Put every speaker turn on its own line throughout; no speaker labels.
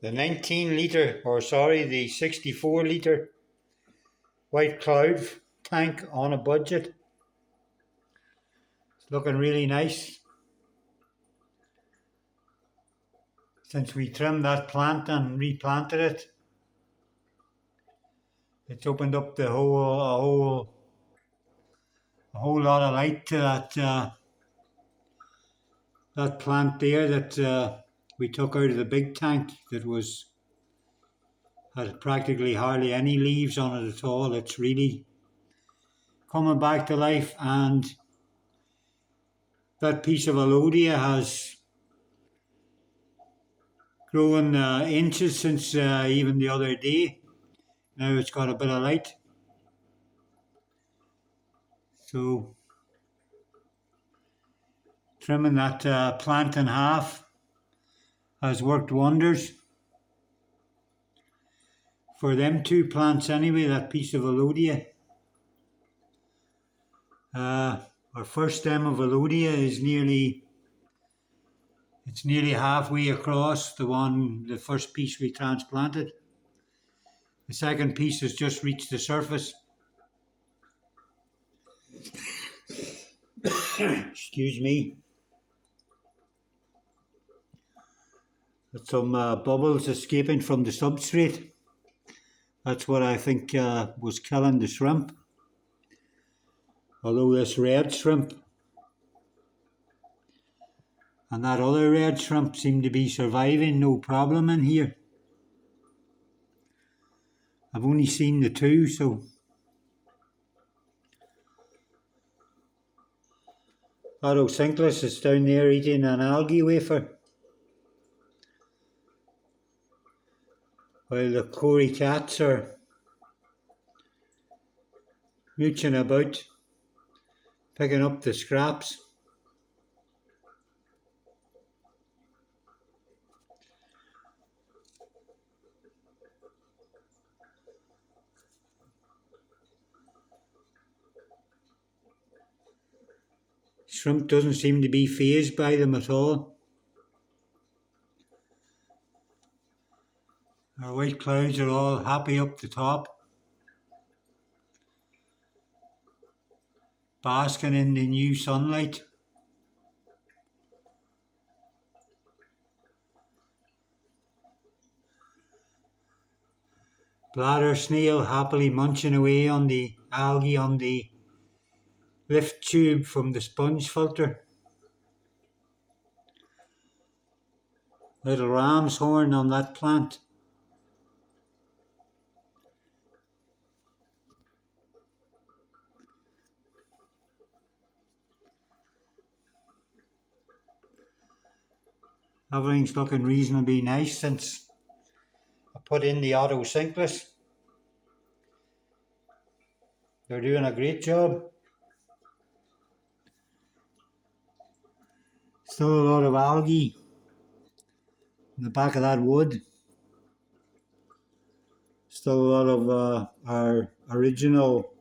The 19 litre, or sorry, the 64 litre white cloud tank on a budget. It's looking really nice. Since we trimmed that plant and replanted it, it's opened up a whole lot of light to that plant there that we took out of the big tank that had practically hardly any leaves on it at all. It's really coming back to life, and that piece of alodia has grown inches since even the other day. Now it's got a bit of light. So trimming that plant in half has worked wonders. For them two plants anyway, that piece of alodia. Our first stem of alodia is nearly halfway across, the first piece we transplanted. The second piece has just reached the surface. Excuse me. Got some bubbles escaping from the substrate. That's what I think was killing the shrimp. Although this red shrimp and that other red shrimp seem to be surviving no problem in here. I've only seen the two, so Photosynchus is down there eating an algae wafer, while the Cory cats are mooching about, picking up the scraps. Shrimp doesn't seem to be fazed by them at all. Our white clouds are all happy up the top, basking in the new sunlight. Bladder snail happily munching away on the algae on the lift tube from the sponge filter. Little ram's horn on that plant. Everything's looking reasonably nice since I put in the Photosynchus. They're doing a great job. Still a lot of algae in the back of that wood. Still a lot of our original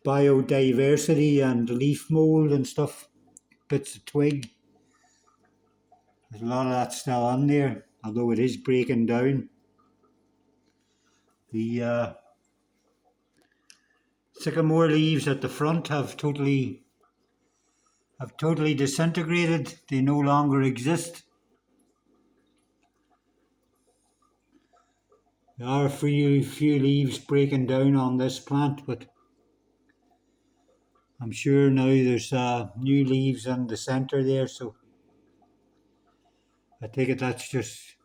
biodiversity and leaf mold and stuff, bits of twig. There's a lot of that still on there, although it is breaking down. The sycamore leaves at the front have totally disintegrated. They no longer exist. There are a few leaves breaking down on this plant, but I'm sure now there's new leaves in the centre there, so I take it that's just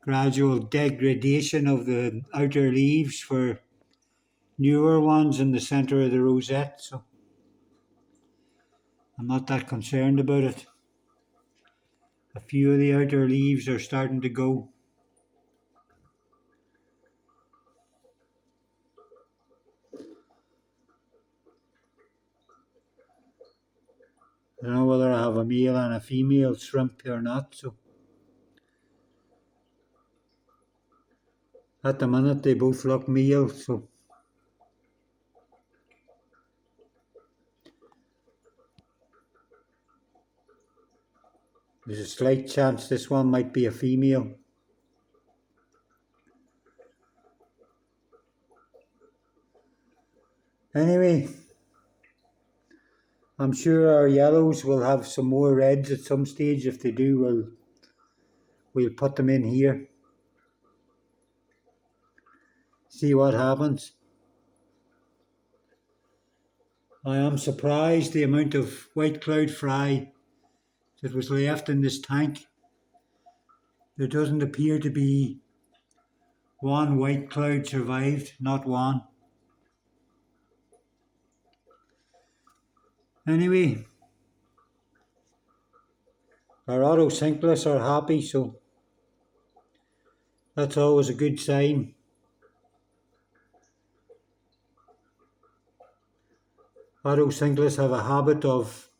gradual degradation of the outer leaves for newer ones in the centre of the rosette, so I'm not that concerned about it. A few of the outer leaves are starting to go. I don't know whether I have a male and a female shrimp or not, so at the minute they both look male, so There's a slight chance this one might be a female. Anyway, I'm sure our yellows will have some more reds at some stage. If they do, we'll put them in here. See what happens. I am surprised the amount of white cloud fry that was left in this tank. There doesn't appear to be one white cloud survived, not one. Anyway, our autocyclists are happy, so that's always a good sign. Autocyclists have a habit of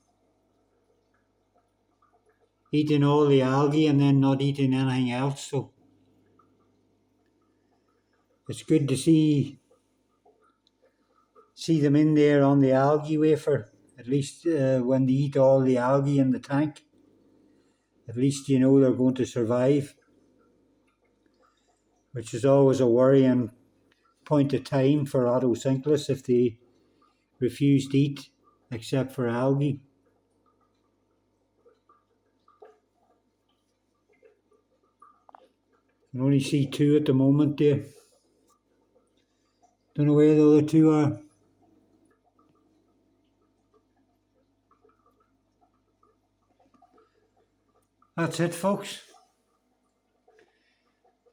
eating all the algae and then not eating anything else, so it's good to see them in there on the algae wafer, at least when they eat all the algae in the tank. At least you know they're going to survive, which is always a worrying point of time for autocyclists if they refuse to eat except for algae. I can only see two at the moment there. Don't know where the other two are. That's it, folks.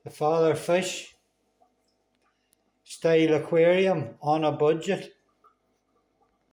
The father fish style aquarium on a budget.